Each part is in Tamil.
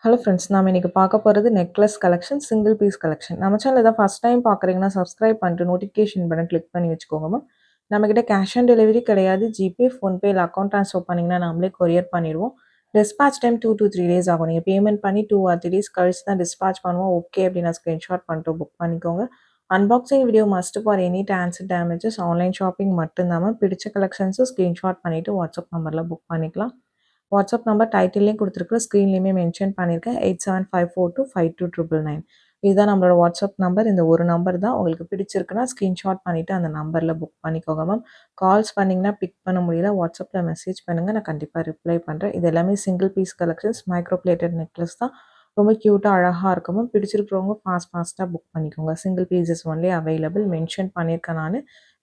ஹலோ ஃப்ரெண்ட்ஸ், நாம இன்னைக்கு பார்க்க போறது necklace collection, single piece collection. நம்ம சேனல் இதான் ஃபர்ஸ்ட் டைம் பார்க்குறீங்கன்னா, சப்ஸ்கிரைப் பண்ணிட்டு நோட்டிஃபிகேஷன் பட்டன் கிளிக் பண்ணி வச்சுக்கோங்க மேம். நம்மகிட்ட கேஷ் ஆன் டெலிவரி கிடையாது. ஜிபே, ஃபோன்பே இல்ல அக்கவுண்ட் ட்ரான்ஸ்ஃபர் பண்ணீங்கன்னா நாமளே கொரியர் பண்ணிடுவோம். டிஸ்பேட்ச் டைம் 2 to 3 டேஸ் ஆகும். நீங்க பேமெண்ட் பண்ணி 2 or 3 டேஸ் கழிச்சு தான் டிஸ்பேட்ச் பண்ணுவோம். ஓகே அப்படின்னா ஸ்கிரீன்ஷாட் பண்ணிட்டு புக் பண்ணிக்கோங்க. Unboxing video must for any transit damages. Online shopping மட்டும்தான் மேம். பிடிச்ச கலெக்ஷன்ஸும் ஸ்கிரீன்ஷாட் பண்ணிட்டு வாட்ஸ்அப் நம்பர்ல புக் பண்ணிக்கலாம். வாட்ஸ்அப் நம்பர் டைட்டில்லையும் கொடுத்துருக்குறேன், ஸ்க்ரீன்லேயுமே மென்ஷன் பண்ணியிருக்கேன். 8754252999. இதுதான் நம்மளோட வாட்ஸ்அப் நம்பர். இந்த ஒரு நம்பர் தான். உங்களுக்கு பிடிச்சிருக்குன்னா ஸ்க்ரீன்ஷாட் பண்ணிவிட்டு அந்த நம்பரில் புக் பண்ணிக்கோங்க மேம். கால்ஸ் பண்ணிங்கன்னா பிக் பண்ண முடியல, வாட்ஸ்அப்பில் மெசேஜ் பண்ணுங்கள், நான் கண்டிப்பாக ரிப்ளை பண்ணுறேன். இது எல்லாமே single piece collections, micro plated necklace தான். ரொம்ப க்யூட்டாக அழகாக இருக்கும் மேம். பிடிச்சிருக்கிறவங்க ஃபாஸ்ட்டாக புக் பண்ணிக்கோங்க. Single pieces only available mention பண்ணியிருக்கேன் நான்.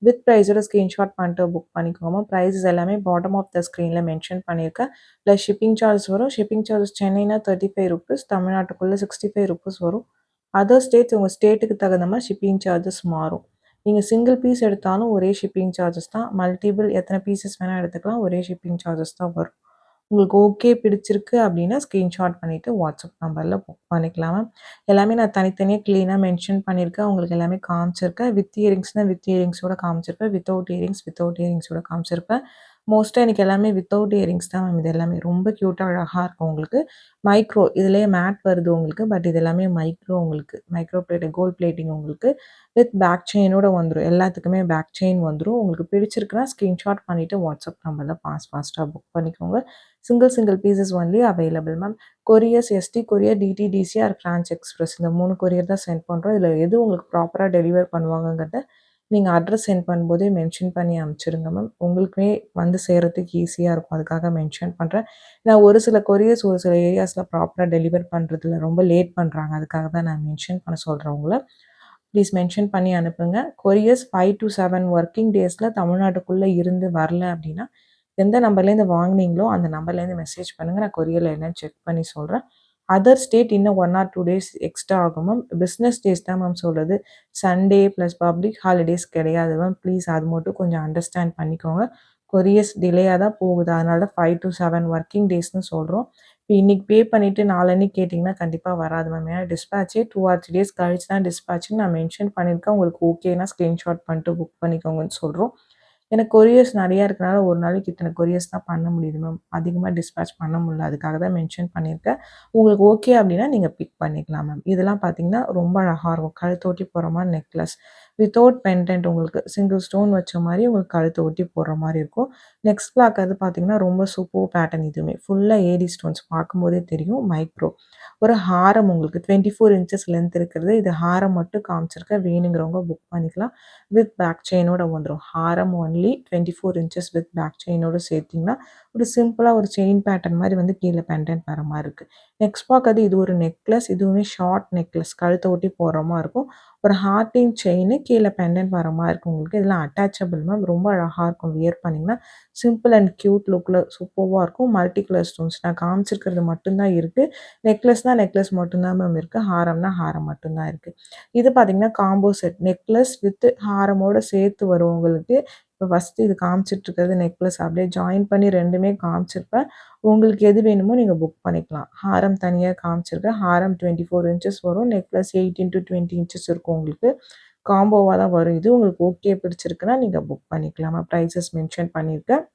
வித் ப்ரைஸோட ஸ்க்ரீன்ஷாட் பண்ணிட்டு புக் பண்ணிக்கோங்க. ப்ரைஸஸ் எல்லாமே பாட்டம் ஆஃப் த ஸ்க்ரீனில் மென்ஷன் பண்ணியிருக்கேன். ப்ளஸ் ஷிப்பிங் சார்ஜஸ் வரும். ஷிப்பிங் சார்ஜஸ் சென்னைனா ₹35, தமிழ்நாட்டுக்குள்ளே ₹65 வரும். அதர் ஸ்டேட்ஸ் உங்கள் ஸ்டேட்டுக்கு தகுந்த மாதிரி ஷிப்பிங் சார்ஜஸ் மாறும். நீங்கள் சிங்கிள் பீஸ் எடுத்தாலும் ஒரே ஷிப்பிங் சார்ஜஸ் தான். மல்டிபிள் எத்தனை பீசஸ் வேணால் எடுத்துக்கலாம், ஒரே ஷிப்பிங் சார்ஜஸ் தான் வரும். உங்களுக்கு ஓகே பிடிச்சிருக்கு அப்படின்னா ஸ்க்ரீன்ஷாட் பண்ணிவிட்டு வாட்ஸ்அப் நம்பரில் புக் பண்ணிக்கலாம் மேம். எல்லாமே நான் தனித்தனியாக க்ளீனாக மென்ஷன் பண்ணியிருக்கேன். உங்களுக்கு எல்லாமே காமிச்சிருக்கேன். வித் இயரிங்ஸ்னால் வித் இயரிங்ஸோட காமிச்சிருப்பேன். வித்தவுட் இயரிங்ஸோட காமிச்சிருப்பேன். மோஸ்ட்டாக எனக்கு எல்லாமே வித்தவுட் இயரிங்ஸ் தான் மேம். இது எல்லாமே ரொம்ப க்யூட்டாக அழகாக இருக்கும் உங்களுக்கு. மைக்ரோ இதுலேயே மேட் வருது உங்களுக்கு. பட் இது எல்லாமே மைக்ரோ உங்களுக்கு. மைக்ரோ பிளேட்டிங், கோல்ட் பிளேட்டிங் உங்களுக்கு. வித் பேக் செயினோட வந்துடும். எல்லாத்துக்குமே பேக் செயின் வந்துடும். உங்களுக்கு பிடிச்சிருக்குன்னா ஸ்க்ரீன்ஷாட் பண்ணிவிட்டு வாட்ஸ்அப் நம்பரில் ஃபாஸ்ட்டாக புக் பண்ணிக்கோங்க. Single pieces only available ma'am. Couriers ST courier, DTDC or Franch express இந்த 3 கொரியர் தான் சென்ட் பண்ணுறோம். இதில் எது உங்களுக்கு ப்ராப்பராக டெலிவர் பண்ணுவாங்கங்கிறத நீங்கள் அட்ரஸ் சென்ட் பண்ணும்போதே மென்ஷன் பண்ணி அனுப்பிச்சிடுங்க மேம். உங்களுக்குமே வந்து சேர்கிறதுக்கு ஈஸியாக இருக்கும். அதுக்காக மென்ஷன் பண்ணுறேன். நான் ஒரு சில கொரியர்ஸ் ஒரு சில ஏரியாஸில் ப்ராப்பராக டெலிவர் பண்ணுறதுல ரொம்ப லேட் பண்ணுறாங்க. அதுக்காக தான் நான் மென்ஷன் பண்ண சொல்கிறேன் உங்களை. ப்ளீஸ் மென்ஷன் பண்ணி அனுப்புங்க. கொரியர்ஸ் 5 to 7 ஒர்க்கிங் டேஸில் தமிழ்நாட்டுக்குள்ளே இருந்து வரல அப்படின்னா எந்த நம்பர்லேருந்து வாங்குனீங்களோ அந்த நம்பர்லேருந்து மெசேஜ் பண்ணுங்கள். நான் கொரியரில் என்னன்னு செக் பண்ணி சொல்கிறேன். அதர் ஸ்டேட் இன்னும் 1 or 2 டேஸ் எக்ஸ்ட்ரா ஆகும் மேம். பிஸ்னஸ் டேஸ் தான் மேம் சொல்கிறது. சண்டே ப்ளஸ் பப்ளிக் ஹாலிடேஸ் கிடையாது மேம். ப்ளீஸ் அது மட்டும் கொஞ்சம் அண்டர்ஸ்டாண்ட் பண்ணிக்கோங்க. கொரியர்ஸ் டிலேயாக தான் போகுது. அதனால தான் 5 to 7 ஒர்க்கிங் டேஸ்னு சொல்கிறோம். இப்போ இன்றைக்கி பே பண்ணிவிட்டு நாளன்னைக்கு கேட்டிங்கன்னா கண்டிப்பாக வராது மேம். ஏன்னா டிஸ்பேச்சே 2 or 3 டேஸ் கழிச்சு தான் டிஸ்பேச்சுன்னு நான் மென்ஷன் பண்ணியிருக்கேன். உங்களுக்கு ஓகேனா ஸ்க்ரீன்ஷாட் பண்ணிட்டு புக் பண்ணிக்கோங்கன்னு சொல்கிறோம். எனக்கு கொரியர்ஸ் நிறையா இருக்கனால ஒரு நாளைக்கு இத்தனை கொரியர்ஸ் தான் பண்ண முடியுது மேம். அதிகமாக டிஸ்பேட்ச் பண்ண முடியல. அதுக்காக தான் மென்ஷன் பண்ணியிருக்கேன். உங்களுக்கு ஓகே அப்படின்னா நீங்கள் பிக் பண்ணிக்கலாம் மேம். இதெல்லாம் பார்த்தீங்கன்னா ரொம்ப அழகாக இருக்கும். கழுத்தை ஒட்டி போடுற மாதிரி நெக்லஸ் வித்தவுட் பெண்டன்ட், உங்களுக்கு சிங்கிள் ஸ்டோன் வச்ச மாதிரி உங்களுக்கு கழுத்தை ஒட்டி போடுற மாதிரி இருக்கும். நெக்ஸ்ட் பார்க்கறது பார்த்தீங்கன்னா ரொம்ப சூப்பர் பேட்டர்ன். இதுவுமே ஃபுல்லாக ஏடி ஸ்டோன்ஸ் பார்க்கும்போதே தெரியும். மைக்ரோ ஒரு ஹாரம் உங்களுக்கு 24 இன்ச்சஸ் லென்த் இருக்கிறது. இது ஹாரம் மட்டும் காமிச்சிருக்கேன். வேணுங்கிறவங்க புக் பண்ணிக்கலாம். வித் பேக் செயினோட வந்துடும். ஹாரம் ஒன்லி 24 இன்ச்சஸ் வித் பேக் செயினோட சேர்த்திங்கன்னா ஒரு சிம்பிளாக ஒரு செயின் பேட்டர்ன் மாதிரி வந்து கீழே பெண்டன்ட் வர மாதிரி இருக்குது. நெக்ஸ்ட் பார்க்கறது இது ஒரு நெக்லஸ். இதுவுமே ஷார்ட் நெக்லஸ், கழுத்தை ஒட்டி போடுற மாதிரி இருக்கும். ஒரு ஹார்ட்டின் செயின், கீழே பெண்டன்ட் வர மாதிரி இருக்கும் உங்களுக்கு. இதெல்லாம் அட்டாச்சபிள் மேம். ரொம்ப அழகாக இருக்கும் வியர் பண்ணிங்கன்னா. சிம்பிள் அண்ட் க்யூட் லுக்கில் சூப்பராக இருக்கும். மல்டி கலர் ஸ்டோன்ஸ் நான் காமிச்சிருக்கிறது மட்டும்தான் இருக்குது. நெக்லஸ்னால் நெக்லஸ் மட்டும்தான் மேம் இருக்குது. ஹாரம்னா ஹாரம் மட்டும்தான் இருக்குது. இது பார்த்தீங்கன்னா காம்போ செட். நெக்லஸ் வித் ஹாரமோட சேர்த்து வரும் உங்களுக்கு. இப்போ ஃபஸ்ட்டு இது காமிச்சிட்ருக்கிறது நெக்லஸ். அப்படியே ஜாயின் பண்ணி 2மே காமிச்சிருப்பேன். உங்களுக்கு எது வேணுமோ நீங்கள் புக் பண்ணிக்கலாம். ஹாரம் தனியாக காமிச்சிருக்கேன். ஹாரம் 24 இன்ச்சஸ் வரும். நெக்லஸ் 8 into 20 இன்ச்சஸ் இருக்கும் உங்களுக்கு. காம்போவாக தான் வரும் இது. உங்களுக்கு ஓகே பிடிச்சிருக்குன்னா நீங்கள் புக் பண்ணிக்கலாமா. ப்ரைஸஸ் மென்ஷன் பண்ணியிருக்கேன்.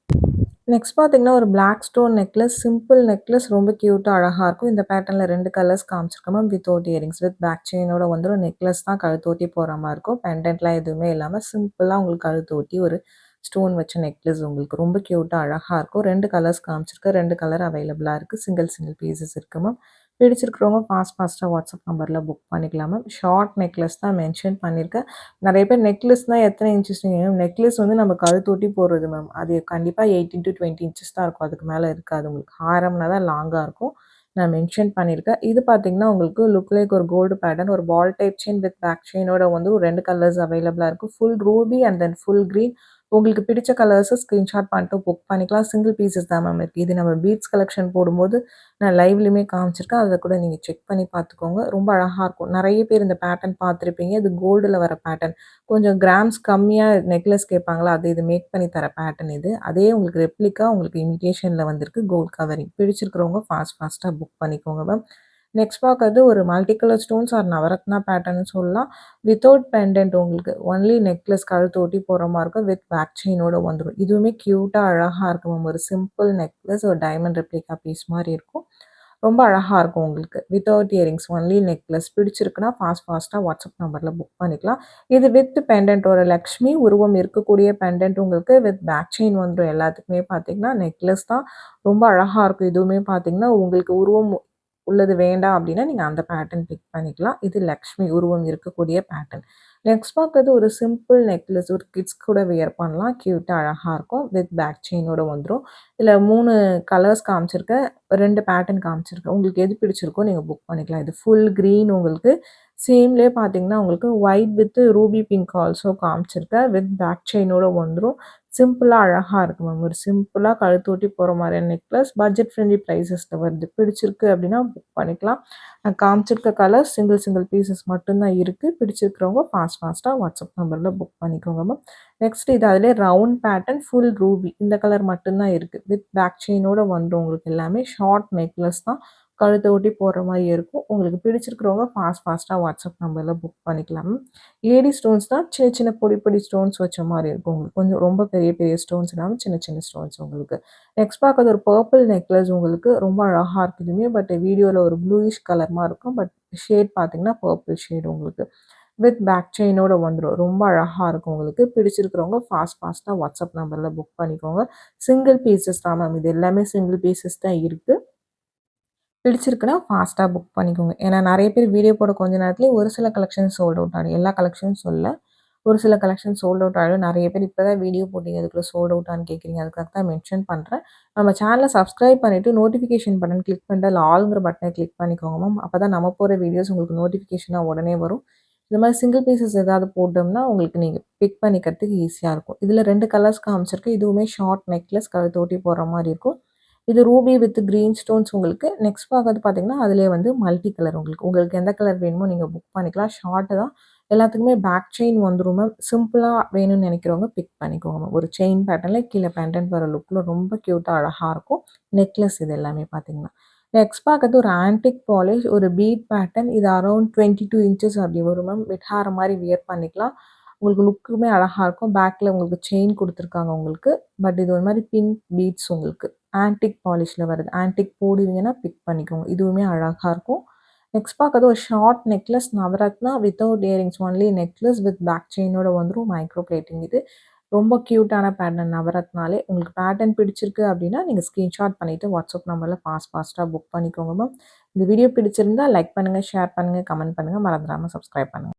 நெக்ஸ்ட் பார்த்தீங்கன்னா ஒரு black stone necklace, simple necklace, ரொம்ப க்யூட்டாக அழகாக இருக்கும். இந்த பேட்டர்னில் 2 கலர்ஸ் காமிச்சிருக்கேன் ma'am. Without earrings with back செயினோட வந்துடும். நெக்லஸ் தான் கழுத்து ஒட்டி போகிற மாதிரி இருக்கும். பெண்டன்ட்லாம் எதுவுமே இல்லாமல் சிம்பிளாக உங்களுக்கு கழுத்து ஒட்டி ஒரு ஸ்டோன் வச்ச நெக்லஸ் உங்களுக்கு ரொம்ப க்யூட்டாக அழகாக இருக்கும். 2 கலர்ஸ் காமிச்சிருக்கேன். 2 கலர் அவைலபிளாக இருக்குது. சிங்கிள் பீசஸ் இருக்குது மேம். பிடிச்சிருக்கிறவங்க ஃபாஸ்ட்டாக வாட்ஸ்அப் நம்பரில் புக் பண்ணிக்கலாம் மேம். ஷார்ட் நெக்லஸ் தான் மென்ஷன் பண்ணியிருக்கேன். நிறைய பேர் நெக்லஸ்னால் எத்தனை இன்ச்சஸ் நெக்லஸ் வந்து நம்ம கழுத்து ஒட்டி போடுறது மேம். அது கண்டிப்பாக 8 into 20 இன்ச்சஸ் தான் இருக்கும். அதுக்கு மேலே இருக்காது உங்களுக்கு. ஹாரம்னா தான் லாங்காக இருக்கும். நான் மென்ஷன் பண்ணியிருக்கேன். இது பார்த்தீங்கன்னா உங்களுக்கு லுக் லைக் ஒரு கோல்டு பேட்டர்ன், ஒரு ball type chain with back செயினோட வந்து ஒரு 2 கலர்ஸ் அவைலபிளாக இருக்குது. Full ruby and then full green. உங்களுக்கு பிடிச்ச கலர்ஸை ஸ்க்ரீன்ஷாட் பண்ணிட்டு புக் பண்ணிக்கலாம். சிங்கிள் பீசஸ் தான் மேம் இருக்குது. இது நம்ம பீட்ஸ் கலெக்ஷன் போடும்போது நான் லைவ்லையுமே காமிச்சிருக்கேன். அதை கூட நீங்கள் செக் பண்ணி பார்த்துக்கோங்க. ரொம்ப அழகாக இருக்கும். நிறைய பேர் இந்த பேட்டர்ன் பார்த்துருப்பீங்க. இது கோல்டில் வர பேட்டர்ன். கொஞ்சம் கிராம்ஸ் கம்மியாக நெக்லஸ் கேட்பாங்களா, அது இது மேக் பண்ணி தர பேட்டர்ன் இது. அதே உங்களுக்கு ரெப்ளிக்கா உங்களுக்கு இமிடேஷனில் வந்திருக்கு கோல்ட் கவரிங். பிடிச்சிருக்கிறவங்க ஃபாஸ்ட்டாக புக் பண்ணிக்கோங்க மேம். நெக்ஸ்ட் பார்க்கறது ஒரு multi colour stones or navaratna பேட்டர்ன்னு சொல்லலாம். வித்தவுட் பெண்டன்ட் உங்களுக்கு ஒன்லி நெக்லஸ் கழுத்து ஒட்டி போடுற மாதிரி இருக்கும். வித் பேக் செயினோட வந்துடும். இதுவுமே க்யூட்டாக அழகாக இருக்கும் மேம். ஒரு சிம்பிள் நெக்லஸ் ஒரு டைமண்ட் ரெப்ளிகா பீஸ் மாதிரி இருக்கும். ரொம்ப அழகாக இருக்கும் உங்களுக்கு. வித்தவுட் இயரிங்ஸ் ஒன்லி நெக்லஸ் பிடிச்சிருக்குன்னா ஃபாஸ்ட்டாக வாட்ஸ்அப் நம்பரில் புக் பண்ணிக்கலாம். இது வித் பெண்டன்ட் ஒரு லக்ஷ்மி உருவம் இருக்கக்கூடிய பெண்டன்ட் உங்களுக்கு வித் பேக் செயின் வந்துடும். எல்லாத்துக்குமே பார்த்தீங்கன்னா நெக்லஸ் தான் ரொம்ப அழகாக இருக்கும். இதுவுமே பார்த்தீங்கன்னா உங்களுக்கு உருவம் உள்ளது வேண்டாம் அப்படின்னா நீங்கள் அந்த பேட்டர்ன் பிக் பண்ணிக்கலாம். இது லக்ஷ்மி உருவம் இருக்கக்கூடிய பேட்டர்ன். நெக்ஸ்ட் பார்க்கறது ஒரு சிம்பிள் நெக்லஸ் ஒரு கிட்ஸ் கூட வியர் பண்ணலாம். க்யூட்டாக அழகாக இருக்கும். வித் பேக் செயினோட வந்துடும். இதில் 3 கலர்ஸ் காமிச்சிருக்கேன். 2 பேட்டர்ன் காமிச்சிருக்கேன். உங்களுக்கு எது பிடிச்சிருக்கோ நீங்கள் புக் பண்ணிக்கலாம். இது ஃபுல் க்ரீன் உங்களுக்கு சேம்லேயே பார்த்தீங்கன்னா உங்களுக்கு white with Ruby pink also காமிச்சிருக்கேன். வித் பேக் செயினோட வந்துடும். சிம்பிளாக அழகாக இருக்கும் மேம். ஒரு சிம்பிளாக கழுத்தூட்டி போகிற மாதிரியான நெக்லஸ் பட்ஜெட் ஃப்ரெண்ட்லி ப்ரைஸஸில் வருது. பிடிச்சிருக்கு அப்படின்னா புக் பண்ணிக்கலாம். நான் காமிச்சிருக்க கலர் சிங்கிள் பீசஸ் மட்டும்தான் இருக்குது. பிடிச்சிருக்கிறவங்க ஃபாஸ்ட்டாக வாட்ஸ்அப் நம்பரில் புக் பண்ணிக்கோங்க மேம். நெக்ஸ்ட் இது அதிலே ரவுண்ட் பேட்டர்ன் ஃபுல் ரூபி இந்த கலர் மட்டும்தான் இருக்குது. வித் பேக் செயினோட வந்துடும். உங்களுக்கு எல்லாமே ஷார்ட் நெக்லஸ் தான் கழுத்தை ஒட்டி போடுற மாதிரி இருக்கும். உங்களுக்கு பிடிச்சிருக்கிறவங்க ஃபாஸ்ட்டாக வாட்ஸ்அப் நம்பரில் புக் பண்ணிக்கலாம். ஏடி ஸ்டோன்ஸ் தான் சின்ன பொடி ஸ்டோன்ஸ் வச்ச மாதிரி இருக்கும். உங்களுக்கு கொஞ்சம் ரொம்ப பெரிய ஸ்டோன்ஸ் இல்லாமல் சின்ன ஸ்டோன்ஸ் உங்களுக்கு. நெக்ஸ்ட் பார்க்கறது ஒரு பர்பிள் நெக்லஸ் உங்களுக்கு ரொம்ப அழகாக இருக்குதுமே. பட் வீடியோவில் ஒரு ப்ளூயிஷ் கலர் மாதிரி இருக்கும். பட் ஷேட் பார்த்தீங்கன்னா பர்பிள் ஷேட் உங்களுக்கு. வித் பேக் செயினோட வந்துடும். ரொம்ப அழகாக இருக்கும் உங்களுக்கு. பிடிச்சிருக்கிறவங்க ஃபாஸ்ட்டாக வாட்ஸ்அப் நம்பரில் புக் பண்ணிக்கோங்க. சிங்கிள் பீசஸ் தான் மேம். இது எல்லாமே சிங்கிள் பீசஸ் தான் இருக்குது. பிடிச்சிருக்குன்னா ஃபாஸ்ட்டாக புக் பண்ணிக்கோங்க. ஏன்னா நிறைய பேர் வீடியோ போட கொஞ்ச நேரத்துலேயே ஒரு சில கலெக்ஷன் சோல்ட் அவுட் ஆகிடும். எல்லா கலெக்ஷனும் சொல்லல. ஒரு சில கலெக்ஷன் சோல்ட் அவுட் ஆகிடும். நிறைய பேர் இப்போ தான் வீடியோ போட்டீங்க அதுக்குள்ளே சோல்ட் அவுட்டான்னு கேட்குறீங்க. அதுக்காக தான் மென்ஷன் பண்ணுறேன். நம்ம சேனலை சப்ஸ்கிரைப் பண்ணிவிட்டு நோட்டிஃபிகேஷன் பட்டன் கிளிக் பண்ணிட்டு அதில் ஆளுங்கிற பட்டனை கிளிக் பண்ணிக்கோங்க மேம். அப்போ தான் நம்ம போகிற வீடியோஸ் உங்களுக்கு நோட்டிஃபிகேஷனாக உடனே வரும். இந்த மாதிரி சிங்கிள் பீசஸ் ஏதாவது போட்டோம்னா உங்களுக்கு நீங்கள் பிக் பண்ணிக்கிறதுக்கு ஈஸியாக இருக்கும். இதில் 2 கலர்ஸ் காமிச்சிருக்கு. இதுவுமே ஷார்ட் நெக்லஸ் கழுத்தோட்டி போடுற மாதிரி இருக்கும். இது ரூபி வித் கிரீன் ஸ்டோன்ஸ் உங்களுக்கு. நெக்ஸ்ட் பார்க்கறது பார்த்தீங்கன்னா அதிலே வந்து மல்டி கலர் உங்களுக்கு எந்த கலர் வேணுமோ நீங்கள் புக் பண்ணிக்கலாம். ஷார்ட்டு தான் எல்லாத்துக்குமே பேக் செயின் வந்துடும் மேம். சிம்பிளாக வேணும்னு நினைக்கிறவங்க பிக் பண்ணிக்கோங்க மேம். ஒரு செயின் பேட்டர்னில் கீழே பெண்டன்ட் வர லுக்கில் ரொம்ப க்யூட்டாக அழகாக இருக்கும். நெக்லஸ் இது எல்லாமே பார்த்தீங்கன்னா. நெக்ஸ்ட் பார்க்கறது ஒரு ஆன்டிக் பாலிஷ் ஒரு பீட் பேட்டர்ன். இது அரௌண்ட் 22 இன்ச்சஸ் அப்படி வரும் மேம். மிட்ஹார மாதிரி வியர் பண்ணிக்கலாம். உங்களுக்கு லுக்குமே அழகாக இருக்கும். பேக்கில் உங்களுக்கு செயின் கொடுத்துருக்காங்க உங்களுக்கு. பட் இது ஒரு மாதிரி பிங்க் பீட்ஸ் உங்களுக்கு. ஆன்டிக் பாலிஷில் வருது. ஆன்டிக் போடுவீங்கன்னா பிக் பண்ணிக்கோங்க. இதுவுமே அழகாக இருக்கும். நெக்ஸ்ட் பார்க்கறது ஒரு short necklace navaratna without earrings only necklace with back செயினோட வந்துடும். மைக்ரோ பிளேட்டிங் இது. ரொம்ப க்யூட்டான பேட்டர்ன் நவரத்னாலே. உங்களுக்கு பேட்டர்ன் பிடிச்சிருக்கு அப்படின்னா நீங்கள் ஸ்க்ரீன்ஷாட் பண்ணிவிட்டு வாட்ஸ்அப் நம்பரில் ஃபாஸ்ட்டாக புக் பண்ணிக்கோங்க மேம். இந்த வீடியோ பிடிச்சிருந்தா லைக் பண்ணுங்கள், ஷேர் பண்ணுங்கள், கமெண்ட் பண்ணுங்கள். மறந்துடாமல் சப்ஸ்கிரைப் பண்ணுங்கள்.